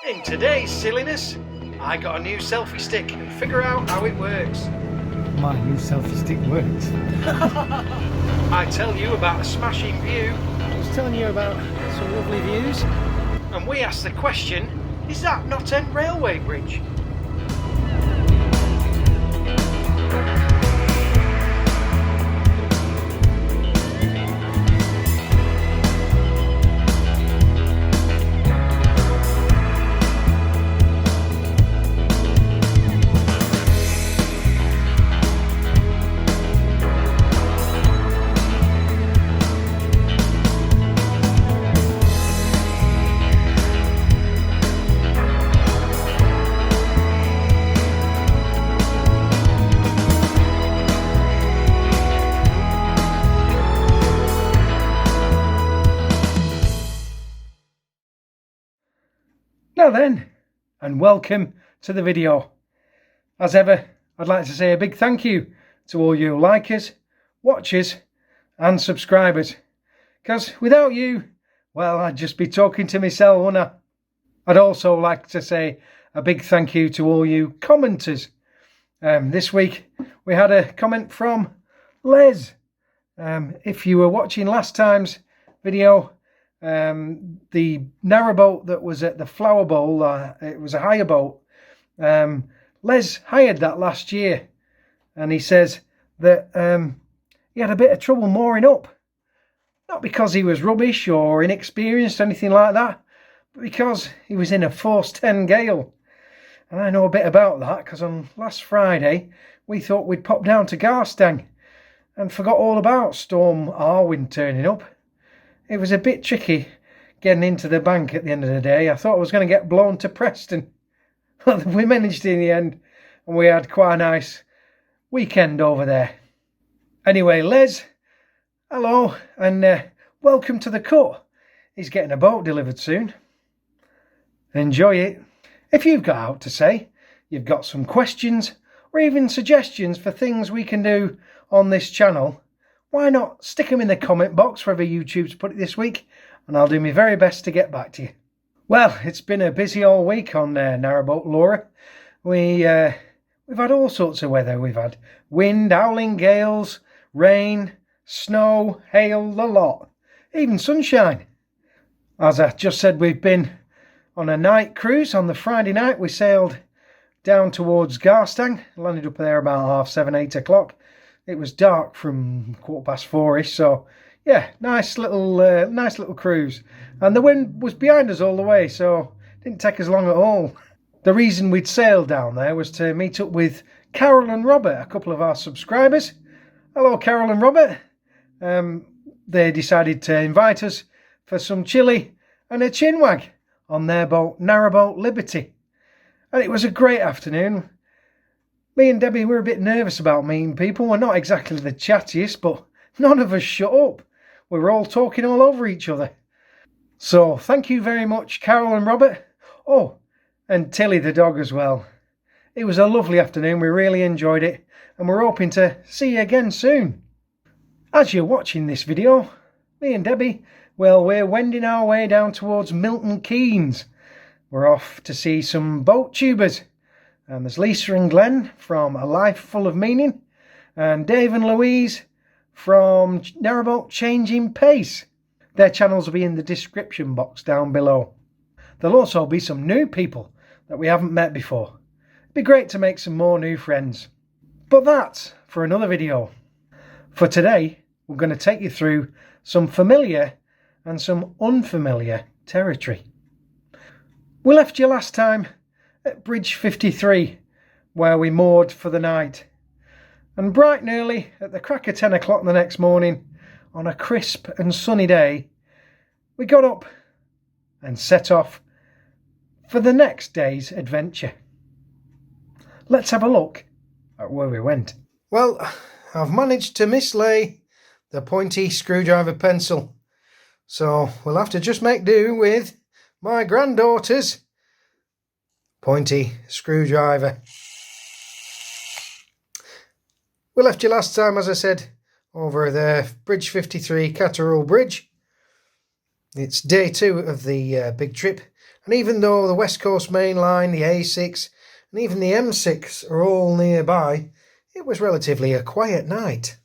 In today's silliness, I got a new selfie stick and figure out how it works. My new selfie stick works. I tell you about a smashing view. I was telling you about some lovely views. And we ask the question, is that not a railway bridge? Now then, and welcome to the video. As ever, I'd like to say a big thank you to all you likers, watchers and subscribers. Because without you, well, I'd just be talking to myself, wouldn't I? I'd also like to say a big thank you to all you commenters. This week we had a comment from Les. If you were watching last time's video, the narrowboat that was at the Flower Bowl, it was a hire boat. Les hired that last year, and he says that he had a bit of trouble mooring up. Not because he was rubbish or inexperienced or anything like that, but because he was in a force 10 gale. And I know a bit about that because on last Friday we thought we'd pop down to Garstang and forgot all about Storm Arwen turning up. It was a bit tricky getting into the bank at the end of the day. I thought I was going to get blown to Preston. But we managed in the end, and we had quite a nice weekend over there. Anyway, Les, hello, and welcome to the cut. He's getting a boat delivered soon. Enjoy it. If you've got out to say, you've got some questions, or even suggestions for things we can do on this channel, why not stick them in the comment box wherever YouTube's put it this week, and I'll do my very best to get back to you. Well, it's been a busy all week on Narrowboat, Laura. We've had all sorts of weather. We've had wind, howling gales, rain, snow, hail, the lot. Even sunshine. As I just said, we've been on a night cruise. On the Friday night, we sailed down towards Garstang. Landed up there about 7:30, 8 o'clock. It was dark from 4:15ish, so yeah, nice little cruise. And the wind was behind us all the way, so it didn't take us long at all. The reason we'd sailed down there was to meet up with Carol and Robert, a couple of our subscribers. Hello, Carol and Robert. They decided to invite us for some chili and a chinwag on their boat, Narrowboat Liberty. And it was a great afternoon. Me and Debbie were a bit nervous about meeting people. We're not exactly the chattiest, but none of us shut up. We were all talking all over each other. So thank you very much, Carol and Robert. Oh, and Tilly the dog as well. It was a lovely afternoon. We really enjoyed it, and we're hoping to see you again soon. As you're watching this video, me and Debbie, well, we're wending our way down towards Milton Keynes. We're off to see some boat tubers. And there's Lisa and Glenn from A Life Full of Meaning, and Dave and Louise from Narrowboat Changing Pace. Their channels will be in the description box down below. There'll also be some new people that we haven't met before. It'd be great to make some more new friends. But that's for another video. For today, we're going to take you through some familiar and some unfamiliar territory. We left you last time at Bridge 53, where we moored for the night. And bright and early, at the crack of 10 o'clock the next morning, on a crisp and sunny day, we got up and set off for the next day's adventure. Let's have a look at where we went. Well, I've managed to mislay the pointy screwdriver pencil, so we'll have to just make do with my granddaughter's pointy screwdriver. We left you last time, as I said, over the Bridge 53 Catterall Bridge. It's day 2 of the big trip, And even though the West Coast Main Line, the A6 and even the M6 are all nearby, it was relatively a quiet night.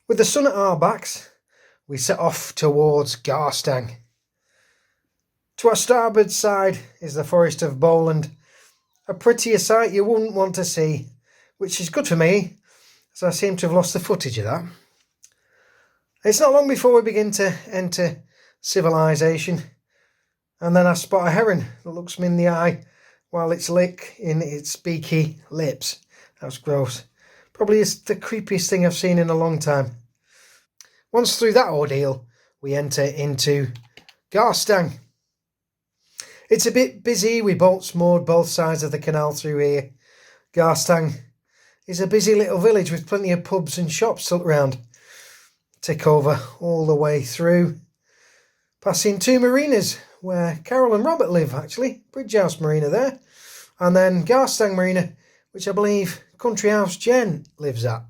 With the sun at our backs, we set off towards Garstang. To our starboard side is the Forest of Bowland, a prettier sight you wouldn't want to see, which is good for me, as I seem to have lost the footage of that. It's not long before we begin to enter civilization, and then I spot a heron that looks me in the eye while it's licking its beaky lips. That's gross. Probably is the creepiest thing I've seen in a long time. Once through that ordeal, we enter into Garstang. It's a bit busy with boats moored both sides of the canal through here. Garstang is a busy little village with plenty of pubs and shops tucked around. Tickover all the way through, passing two marinas where Carol and Robert live, actually. BRIDGEHOUSE Marina there, and then Garstang Marina, which I believe Country House Jen lives at.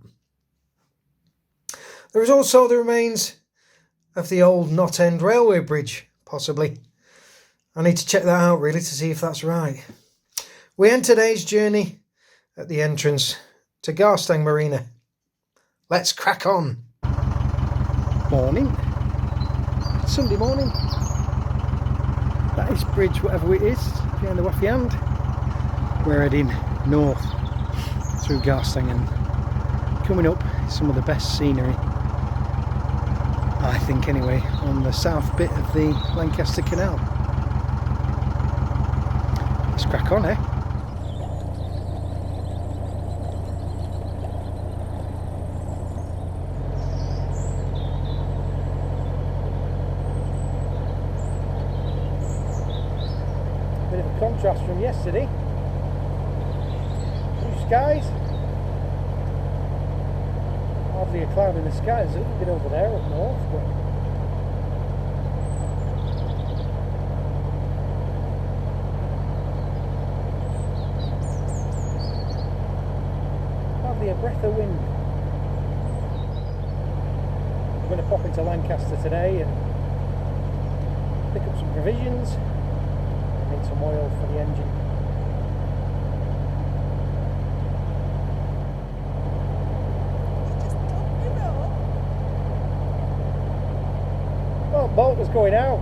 There is also the remains of the old Knot End Railway Bridge, possibly. I need to check that out really to see if that's right. We end today's journey at the entrance to Garstang Marina. Let's crack on. Morning. Sunday morning. That is bridge, whatever it is, behind the waffy hand. We're heading north through Garstang, and coming up is some of the best scenery, I think anyway, on the south bit of the Lancaster Canal. Let's crack on, eh? Bit of a contrast from yesterday. Blue skies. Hardly a cloud in the sky. There's a little bit over there up north, but hardly a breath of wind. I'm going to pop into Lancaster today and pick up some provisions. Need some oil for the engine. Oh, boat was going out.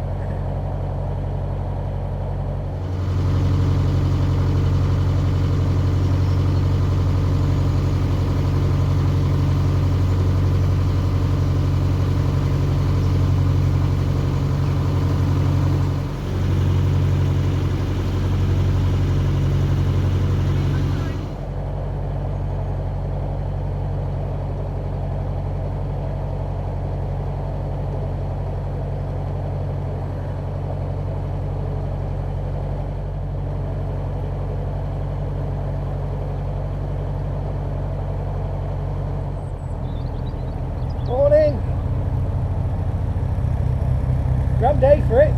Morning. Grand day for it.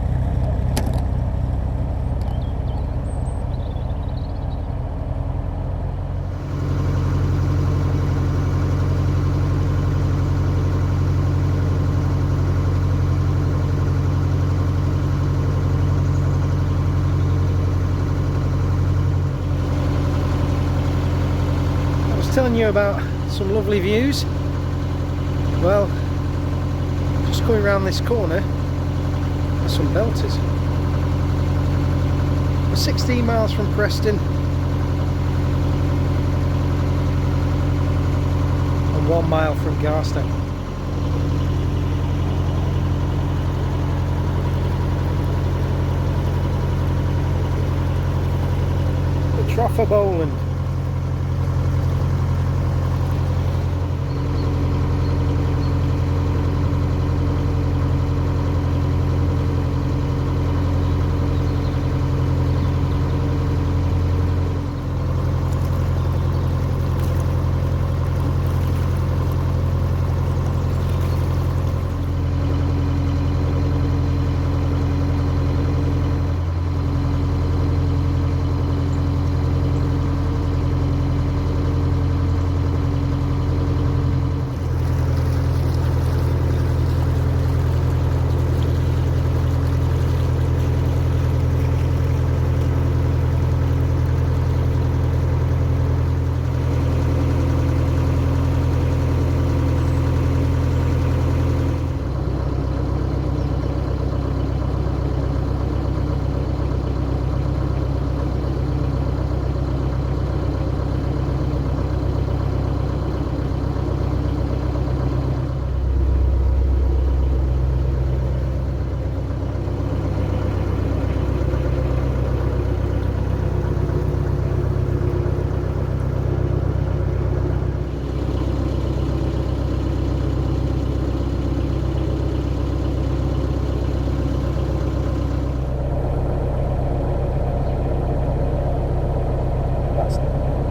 I was telling you about some lovely views. Well, just going around this corner are some belters. We're 16 miles from Preston and 1 mile from Garstang. The Trough of Bowland.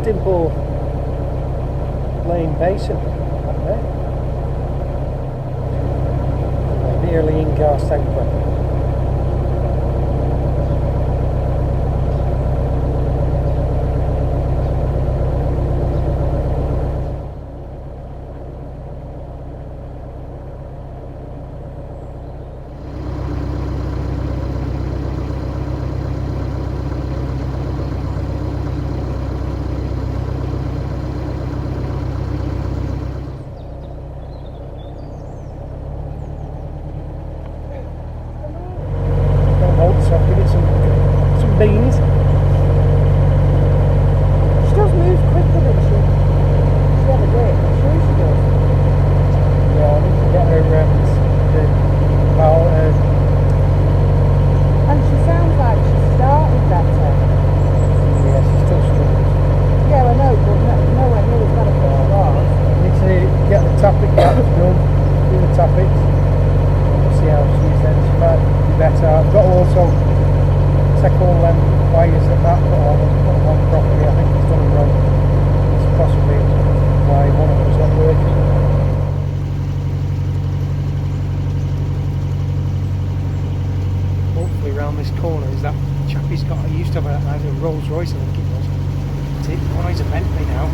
Dimple Lane Basin up there. We're nearly in Garstang proper. Beans. She does move quicker than she ever did. I'm sure she does. Yeah, I need to get her and she sounds like she's starting better. Yeah, she still struggles. Yeah, I know, but nowhere near as bad as what she was. I need to get the topic caps done, do the topics. We'll see how she is then. She might be better. I've got to also check all them wires that put on properly. I think it's done wrong. It's possibly why one of them's not working. Hopefully round this corner is that chappie's got, he used to have either a Rolls Royce, I think it was. Oh, he's a Bentley now.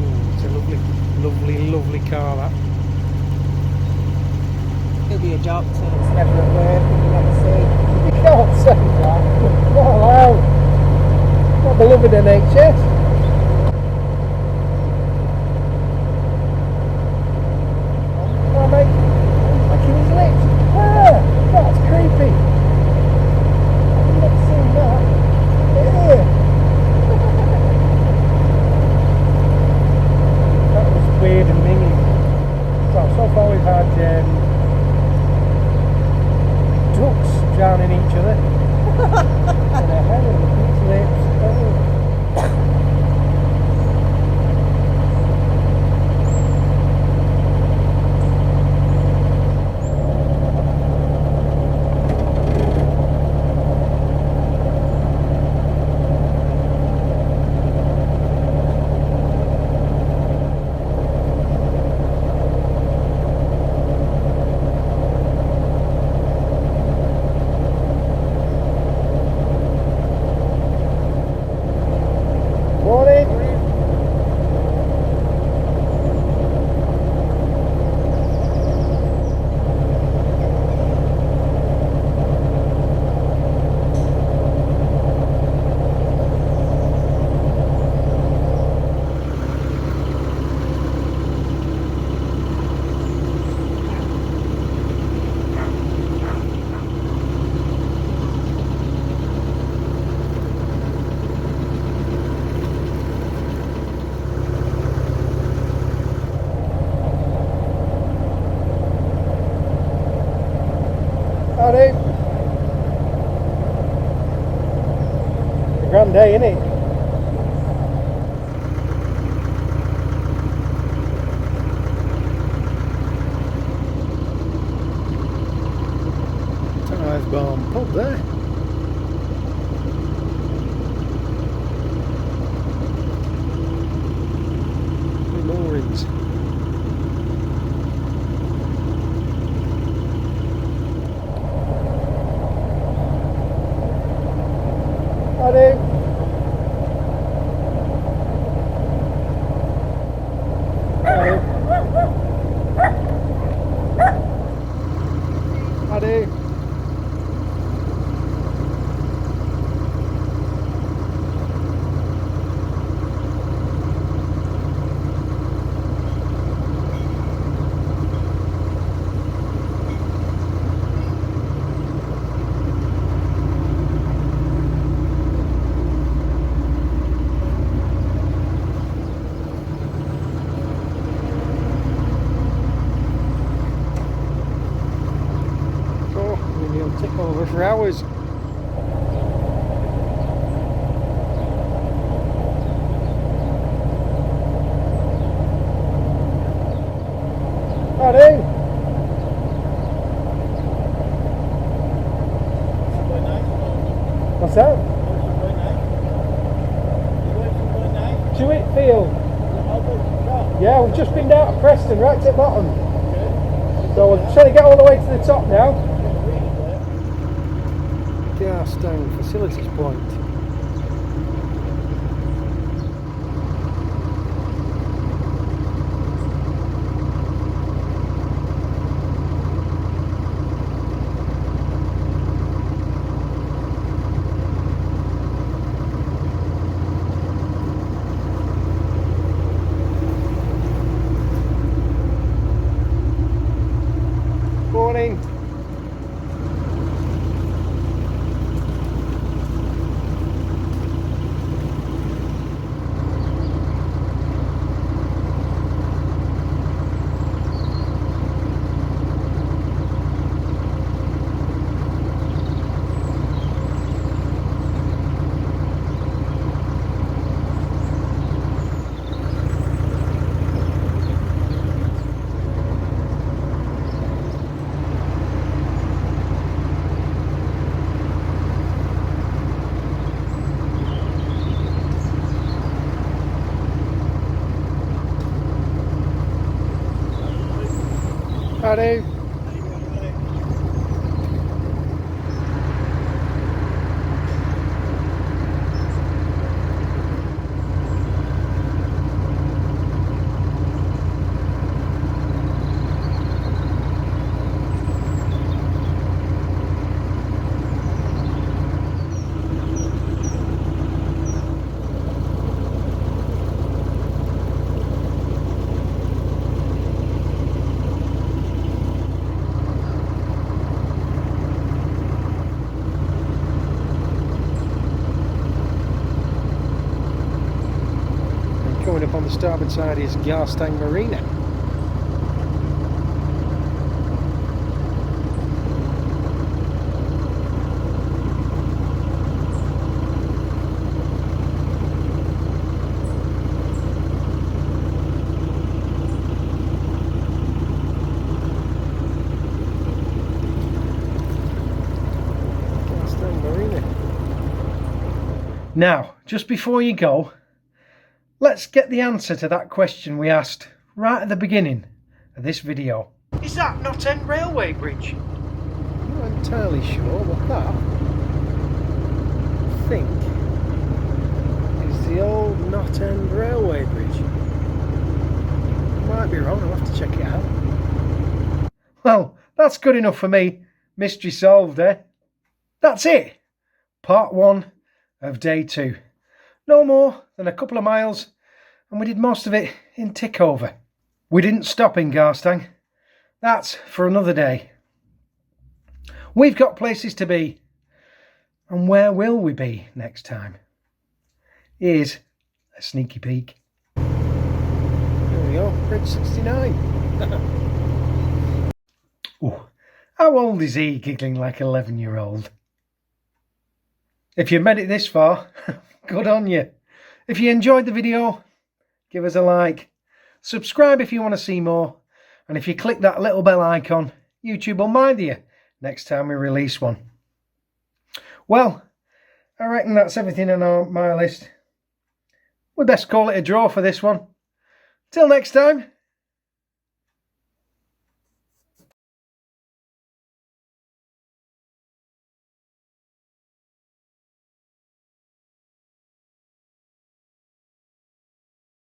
Ooh, it's a lovely car, that. He'll be a doctor, it's never at work, and you never see. You can't say that. Not allowed. Not beloved NHS. Oh, mate. He's licking his lips. Ah, that's creepy. I've never seen that. Yeah. That was weird and minging. So far we've had ducks drowning each other. And a heron with its lips. Oh. Howdy. It's a grand day, isn't it? It's a nice barn pub there. The moorings. Howdy. Howdy. Howdy. Tickover for hours. Howdy. What's that? Tewitfield. Yeah, we've just been down to Preston, right to the bottom. So we're trying to get all the way to the top now. Garstang Facilities Point. Morning. Howdy. Coming up on the starboard side is Garstang Marina. Garstang Marina. Now, just before you go, let's get the answer to that question we asked right at the beginning of this video. Is that Knot End Railway Bridge? I'm not entirely sure what that, I think, is the old Knot End Railway Bridge. Might be wrong, I'll have to check it out. Well, that's good enough for me. Mystery solved, eh? That's it. Part 1 of day 2. No more than a couple of miles, and we did most of it in tickover. We didn't stop in Garstang. That's for another day. We've got places to be, and where will we be next time? Here's a sneaky peek. There we go, Bridge 69. Oh, how old is he, giggling like an 11-year-old? If you've made it this far, good on you. If you enjoyed the video, give us a like. Subscribe if you want to see more. And if you click that little bell icon, YouTube will mind you next time we release one. Well, I reckon that's everything on my list. We best call it a draw for this one. Till next time.